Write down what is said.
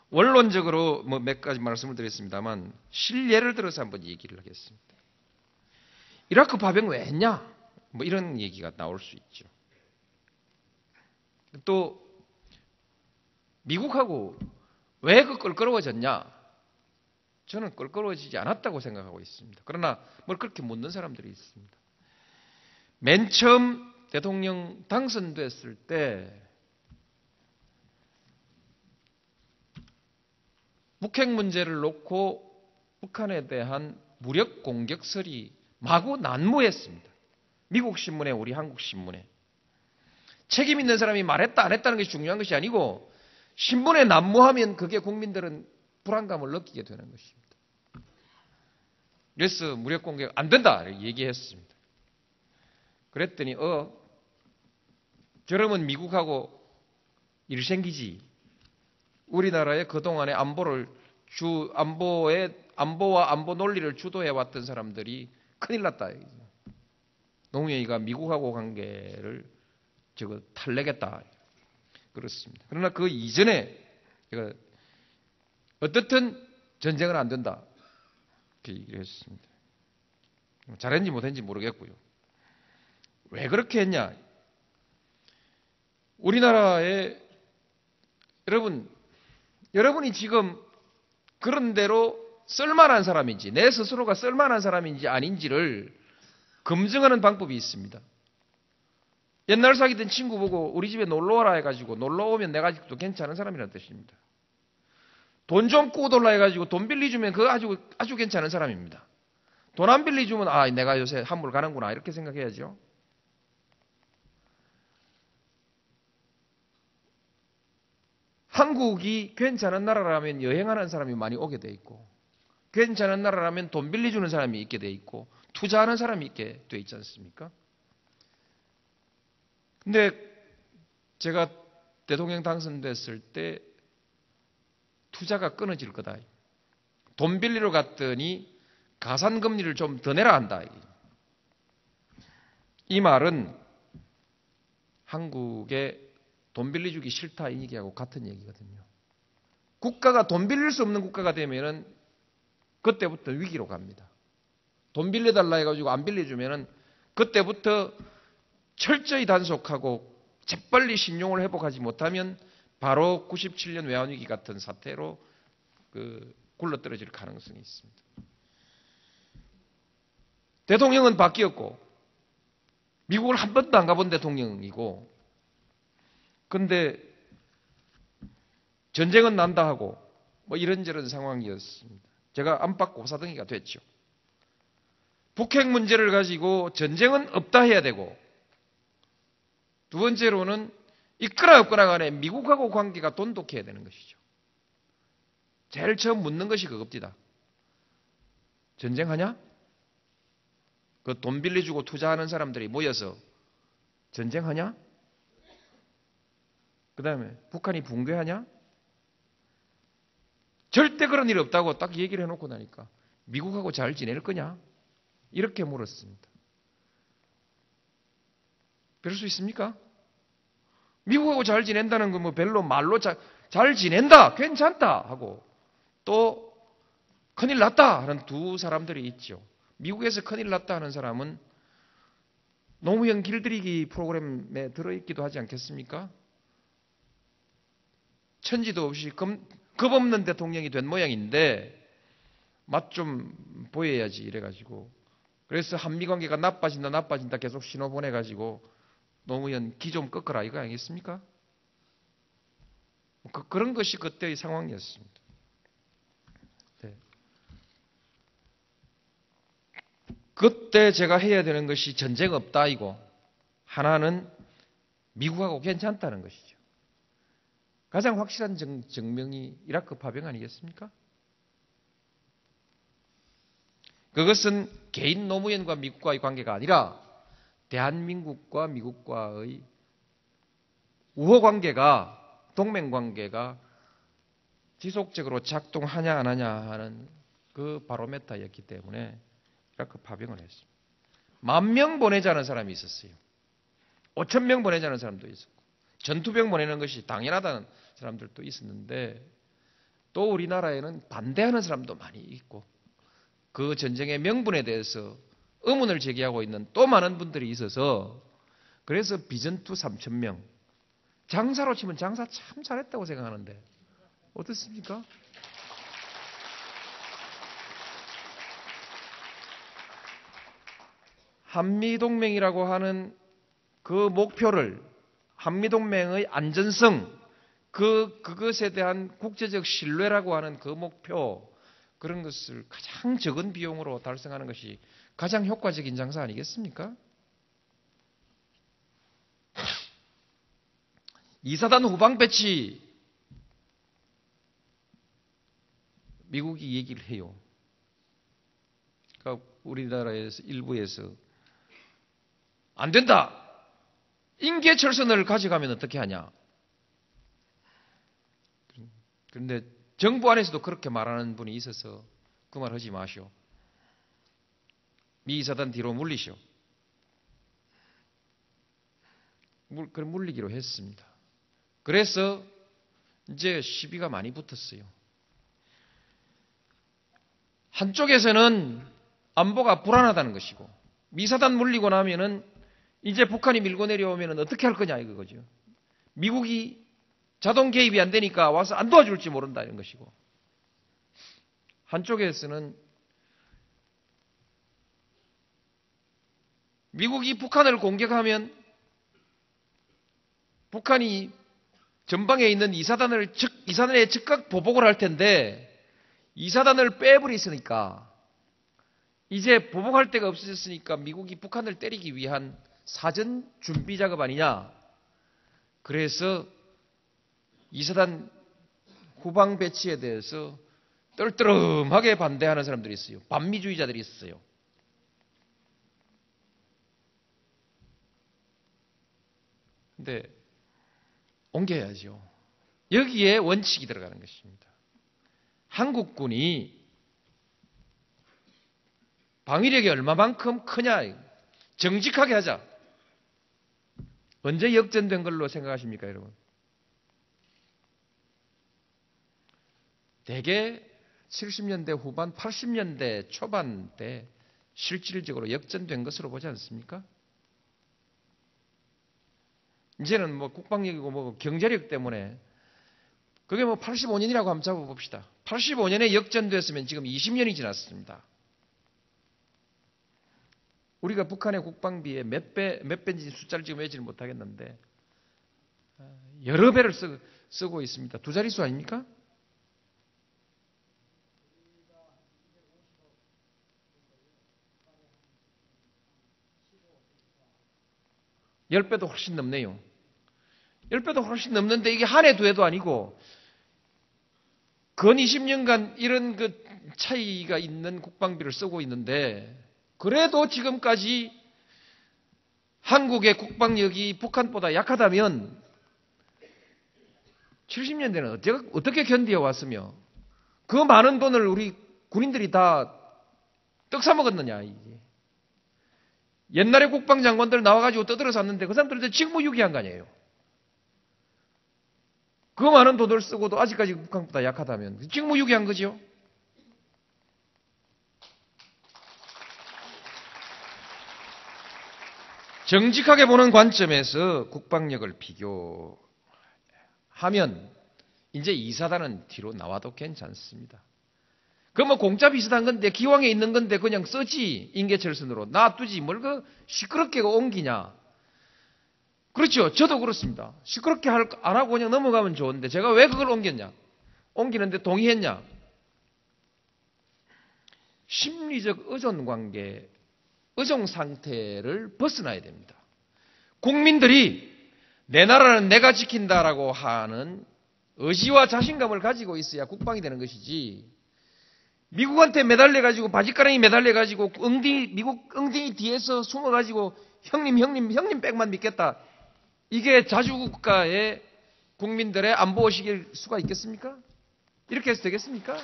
원론적으로 뭐 몇 가지 말씀을 드렸습니다만 실예를 들어서 한번 얘기를 하겠습니다. 이라크 파병 왜 했냐? 뭐 이런 얘기가 나올 수 있죠. 또 미국하고 왜 그 껄끄러워졌냐? 저는 껄끄러워지지 않았다고 생각하고 있습니다. 그러나 뭘 그렇게 묻는 사람들이 있습니다. 맨 처음 대통령 당선됐을 때 북핵 문제를 놓고 북한에 대한 무력 공격설이 마구 난무했습니다. 미국 신문에 우리 한국 신문에. 책임 있는 사람이 말했다 안 했다는 것이 중요한 것이 아니고 신문에 난무하면 그게 국민들은 불안감을 느끼게 되는 것입니다. 그래서 무력 공격 안 된다 얘기했습니다. 그랬더니 저러면 미국하고 일 생기지. 우리나라의 그동안의 안보와 안보 논리를 주도해 왔던 사람들이 큰일 났다. 노무현이가 미국하고 관계를 탈내겠다. 그렇습니다. 그러나 그 이전에 제가 어떻든 전쟁은 안 된다. 이렇게 얘기를 했습니다. 잘했는지 못했는지 모르겠고요. 왜 그렇게 했냐? 우리나라에 여러분이 지금 그런 대로 쓸만한 사람인지 내 스스로가 쓸만한 사람인지 아닌지를 검증하는 방법이 있습니다. 옛날 사귀던 친구 보고 우리 집에 놀러와라 해가지고 놀러오면 내가 아직도 괜찮은 사람이라는 뜻입니다. 돈 좀 꾸돌라 해가지고 돈 빌려주면 그거 아주 괜찮은 사람입니다. 돈 안 빌려주면 내가 요새 한물 가는구나 이렇게 생각해야죠. 한국이 괜찮은 나라라면 여행하는 사람이 많이 오게 돼 있고 괜찮은 나라라면 돈 빌려주는 사람이 있게 돼 있고 투자하는 사람이 있게 돼 있지 않습니까? 근데 제가 대통령 당선됐을 때 투자가 끊어질 거다. 돈 빌리러 갔더니 가산금리를 좀 더 내라 한다. 이 말은 한국에 돈 빌려주기 싫다 이 얘기하고 같은 얘기거든요. 국가가 돈 빌릴 수 없는 국가가 되면은 그때부터 위기로 갑니다. 돈 빌려달라 해가지고 안 빌려주면은 그때부터 철저히 단속하고 재빨리 신용을 회복하지 못하면 바로 97년 외환위기 같은 사태로 굴러떨어질 가능성이 있습니다. 대통령은 바뀌었고 미국을 한 번도 안 가본 대통령이고 근데 전쟁은 난다 하고 뭐 이런저런 상황이었습니다. 제가 안팎 고사등이가 됐죠. 북핵 문제를 가지고 전쟁은 없다 해야 되고 두 번째로는 있거나 없거나 간에 미국하고 관계가 돈독해야 되는 것이죠. 제일 처음 묻는 것이 그겁니다. 전쟁하냐? 그 돈 빌려주고 투자하는 사람들이 모여서 전쟁하냐? 그 다음에 북한이 붕괴하냐? 절대 그런 일 없다고 딱 얘기를 해놓고 나니까 미국하고 잘 지낼 거냐? 이렇게 물었습니다. 그럴 수 있습니까? 미국하고 잘 지낸다는 건 뭐 별로 말로 잘 지낸다, 괜찮다 하고 또 큰일 났다 하는 두 사람들이 있죠. 미국에서 큰일 났다 하는 사람은 노무현 길들이기 프로그램에 들어있기도 하지 않겠습니까? 천지도 없이 겁 없는 대통령이 된 모양인데 맛 좀 보여야지 이래가지고 그래서 한미관계가 나빠진다 계속 신호 보내가지고 노무현 기 좀 꺾어라 이거 아니겠습니까? 그런 것이 그때의 상황이었습니다. 네. 그때 제가 해야 되는 것이 전쟁 없다 이고 하나는 미국하고 괜찮다는 것이죠. 가장 확실한 증명이 이라크 파병 아니겠습니까? 그것은 개인 노무현과 미국과의 관계가 아니라 대한민국과 미국과의 우호관계가 동맹관계가 지속적으로 작동하냐 안 하냐 하는 그 바로메타였기 때문에 이라크 파병을 했습니다. 10,000명 보내자는 사람이 있었어요. 5,000명 보내자는 사람도 있었고 전투병 보내는 것이 당연하다는 사람들도 있었는데 또 우리나라에는 반대하는 사람도 많이 있고 그 전쟁의 명분에 대해서 의문을 제기하고 있는 또 많은 분들이 있어서 그래서 비전투 3,000명 장사로 치면 장사 참 잘했다고 생각하는데 어떻습니까? 한미동맹이라고 하는 그 목표를 한미동맹의 안전성 그것에 대한 국제적 신뢰라고 하는 그 목표 그런 것을 가장 적은 비용으로 달성하는 것이 가장 효과적인 장사 아니겠습니까? 이사단 후방 배치 미국이 얘기를 해요. 그러니까 우리나라에서 일부에서 안 된다. 인계철선을 가져가면 어떻게 하냐. 그런데 정부 안에서도 그렇게 말하는 분이 있어서 그 말 하지 마시오. 미 이사단 뒤로 물리시오. 그럼 물리기로 했습니다. 그래서 이제 시비가 많이 붙었어요. 한쪽에서는 안보가 불안하다는 것이고 미사단 물리고 나면은 이제 북한이 밀고 내려오면은 어떻게 할 거냐 이거죠. 미국이 자동 개입이 안 되니까 와서 안 도와줄지 모른다 이런 것이고 한쪽에서는 미국이 북한을 공격하면 북한이 전방에 있는 이사단에 즉각 보복을 할 텐데 이사단을 빼버렸으니까 이제 보복할 데가 없어졌으니까 미국이 북한을 때리기 위한 사전 준비 작업 아니냐. 그래서 이사단 후방 배치에 대해서 떨떠름하게 반대하는 사람들이 있어요. 반미주의자들이 있어요. 근데 옮겨야죠. 여기에 원칙이 들어가는 것입니다. 한국군이 방위력이 얼마만큼 크냐. 정직하게 하자. 언제 역전된 걸로 생각하십니까, 여러분? 대개 70년대 후반, 80년대 초반 때 실질적으로 역전된 것으로 보지 않습니까? 이제는 뭐 국방력이고 뭐 경제력 때문에 그게 뭐 85년이라고 한번 잡아봅시다. 85년에 역전됐으면 지금 20년이 지났습니다. 우리가 북한의 국방비에 몇 배인지 숫자를 지금 외지를 못하겠는데 여러 배를 쓰고 있습니다. 두 자릿수 아닙니까? 열 배도 훨씬 넘네요. 10배도 훨씬 넘는데 이게 한 해 두 해도 아니고 근 20년간 이런 그 차이가 있는 국방비를 쓰고 있는데 그래도 지금까지 한국의 국방력이 북한보다 약하다면 70년대는 어떻게 견디어 왔으며 그 많은 돈을 우리 군인들이 다 떡 사먹었느냐 이게. 옛날에 국방장관들 나와가지고 떠들어 샀는데 그 사람들한테 직무유기한 거 아니에요. 그 많은 돈을 쓰고도 아직까지 북한보다 약하다면 직무유기한 거죠. 정직하게 보는 관점에서 국방력을 비교하면 이제 이사단은 뒤로 나와도 괜찮습니다. 그 뭐 공짜 비슷한 건데 기왕에 있는 건데 그냥 쓰지 인계철선으로 놔두지 뭘 그 시끄럽게 옮기냐. 그렇죠. 저도 그렇습니다. 시끄럽게 안 하고 그냥 넘어가면 좋은데 제가 왜 그걸 옮겼냐. 옮기는데 동의했냐. 심리적 의존관계, 의존 상태를 벗어나야 됩니다. 국민들이 내 나라는 내가 지킨다라고 하는 의지와 자신감을 가지고 있어야 국방이 되는 것이지 미국한테 매달려가지고 바지가랑이 매달려가지고 미국 엉덩이 뒤에서 숨어가지고 형님 백만 믿겠다. 이게 자주국가의 국민들의 안보의식일 수가 있겠습니까? 이렇게 해서 되겠습니까?